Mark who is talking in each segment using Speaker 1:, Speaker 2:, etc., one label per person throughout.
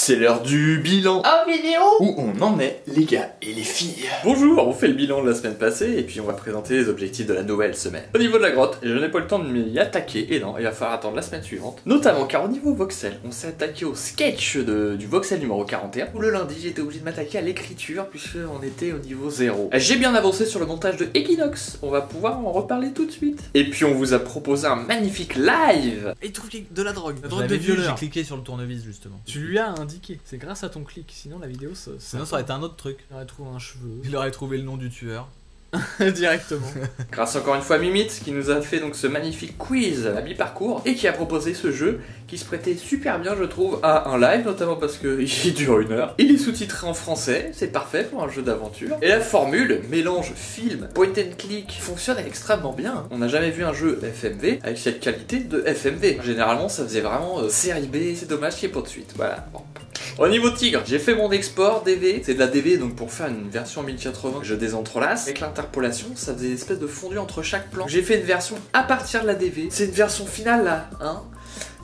Speaker 1: C'est l'heure du bilan
Speaker 2: en vidéo
Speaker 1: où on en est, les gars et les filles. Bonjour, on fait le bilan de la semaine passée et puis on va présenter les objectifs de la nouvelle semaine. Au niveau de la grotte, je n'ai pas le temps de m'y attaquer et non, il va falloir attendre la semaine suivante. Notamment car au niveau voxel, on s'est attaqué au sketch du voxel numéro 41 où le lundi j'étais obligé de m'attaquer à l'écriture puisque on était au niveau 0. J'ai bien avancé sur le montage de Equinox, on va pouvoir en reparler tout de suite. Et puis on vous a proposé un magnifique live.
Speaker 3: Et il trouve de la drogue. La
Speaker 4: Je
Speaker 3: drogue de
Speaker 4: l'avais vu, j'ai
Speaker 3: violeur.
Speaker 4: cliqué sur le tournevis justement.
Speaker 3: Tu lui as indiqué. C'est grâce à ton clic. Sinon la vidéo
Speaker 4: Sinon ça aurait été un autre truc.
Speaker 3: Il aurait trouvé un cheveu.
Speaker 4: Il aurait trouvé le nom du tueur.
Speaker 3: Directement.
Speaker 1: Grâce encore une fois à Mimite qui nous a fait donc ce magnifique quiz à mi-parcours et qui a proposé ce jeu qui se prêtait super bien je trouve à un live, notamment parce qu'il dure 1 heure. Il est sous-titré en français, c'est parfait pour un jeu d'aventure. Et la formule mélange film, point and click fonctionne extrêmement bien. On n'a jamais vu un jeu FMV avec cette qualité de FMV. Généralement ça faisait vraiment série B, c'est dommage qu'il n'y ait pas de suite. Voilà. Bon. Au niveau tigre, j'ai fait mon export DV, c'est de la DV donc pour faire une version 1080 que je désentrelace. Avec l'interpolation, ça faisait une espèce de fondu entre chaque plan. J'ai fait une version à partir de la DV, c'est une version finale là, hein.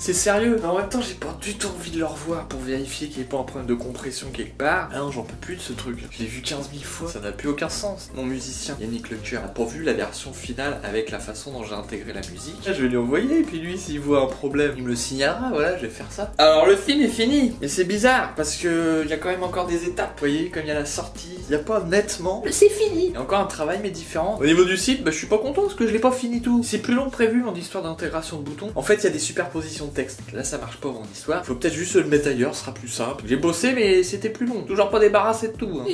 Speaker 1: C'est sérieux, mais en même temps j'ai pas du tout envie de le revoir pour vérifier qu'il n'y ait pas un problème de compression quelque part. Ah non, j'en peux plus de ce truc. Je l'ai vu 15 000 fois, ça n'a plus aucun sens. Mon musicien, Yannick Lecture, a pas vu la version finale avec la façon dont j'ai intégré la musique. Là, je vais lui envoyer, et puis lui, s'il voit un problème, il me le signalera, voilà, je vais faire ça. Alors le film est fini, mais c'est bizarre, parce que il y a quand même encore des étapes. Vous voyez, comme il y a la sortie, il n'y a pas nettement, c'est fini. Il y a encore un travail, mais différent. Au niveau du site, bah, je suis pas content, parce que je l'ai pas fini tout. C'est plus long que prévu, mon histoire d'intégration de boutons. En fait, il y a des superpositions de texte. Là, ça marche pas, mon histoire. Faut peut-être juste le mettre ailleurs, ce sera plus simple. J'ai bossé, mais c'était plus long. Toujours pas débarrassé de tout. Hein.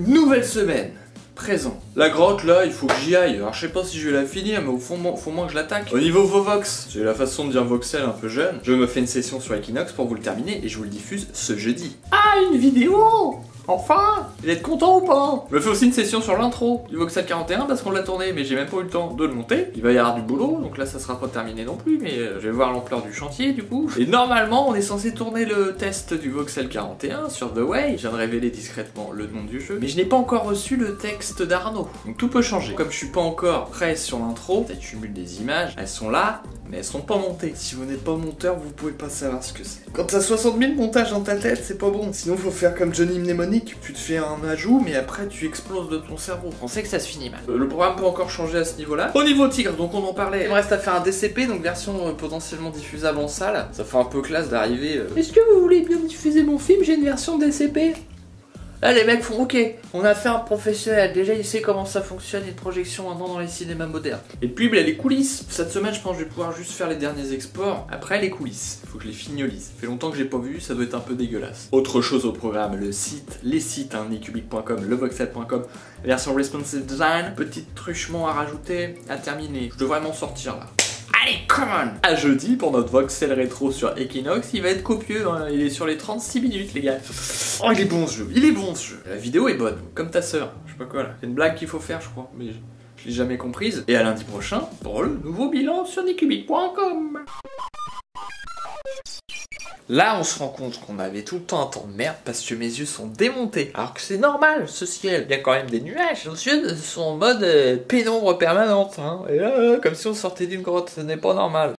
Speaker 1: Nouvelle semaine. Présent. La grotte là, il faut que j'y aille. Alors je sais pas si je vais la finir, mais au fond, faut moins que je l'attaque. Au niveau Vovox, j'ai la façon de dire voxel un peu jeune. Je me fais une session sur Equinox pour vous le terminer et je vous le diffuse ce jeudi. Ah, une vidéo! Enfin! Vous êtes content ou pas? Je me fais aussi une session sur l'intro du Voxel 41 parce qu'on l'a tourné, mais j'ai même pas eu le temps de le monter. Il va y avoir du boulot, donc là ça sera pas terminé non plus, mais je vais voir l'ampleur du chantier du coup. Et normalement, on est censé tourner le test du Voxel 41 sur The Way. Je viens de révéler discrètement le nom du jeu, mais je n'ai pas encore reçu le texte d'Arnaud. Donc tout peut changer. Comme je suis pas encore prêt sur l'intro, peut-être cumule des images, elles sont là, mais elles sont pas montées. Si vous n'êtes pas monteur, vous pouvez pas savoir ce que c'est. Quand t'as 60 000 montages dans ta tête, c'est pas bon. Sinon, faut faire comme Johnny Mnemonic, tu te fais un ajout, mais après tu exploses de ton cerveau. On sait que ça se finit mal. Le programme peut encore changer à ce niveau-là. Au niveau tigre, donc on en parlait. Il me reste à faire un DCP, donc version potentiellement diffusable en salle. Ça fait un peu classe d'arriver. Est-ce que vous voulez bien diffuser mon film? J'ai une version DCP. Là les mecs font ok, on a fait un professionnel, déjà il sait comment ça fonctionne, les projections maintenant dans les cinémas modernes. Et puis bah, les coulisses, cette semaine je pense que je vais pouvoir juste faire les derniers exports. Après les coulisses, il faut que je les fignolise. Ça fait longtemps que j'ai pas vu, ça doit être un peu dégueulasse. Autre chose au programme, le site, les sites, hein, nicubic.com, levoxel.com, version responsive design, petit truchement à rajouter, à terminer. Je devrais m'en sortir là. Allez, come on! À jeudi pour notre voxel rétro sur Equinox, il va être copieux, hein. Il est sur les 36 minutes les gars. Oh il est bon ce jeu, il est bon ce jeu. La vidéo est bonne, comme ta sœur, je sais pas quoi là. C'est une blague qu'il faut faire je crois, mais je l'ai jamais comprise. Et à lundi prochain pour le nouveau bilan sur nicubic.com. Là, on se rend compte qu'on avait tout le temps un temps de merde parce que mes yeux sont démontés. Alors que c'est normal, ce ciel. Il y a quand même des nuages. Nos yeux sont en mode pénombre permanente. Hein. Et là, comme si on sortait d'une grotte. Ce n'est pas normal.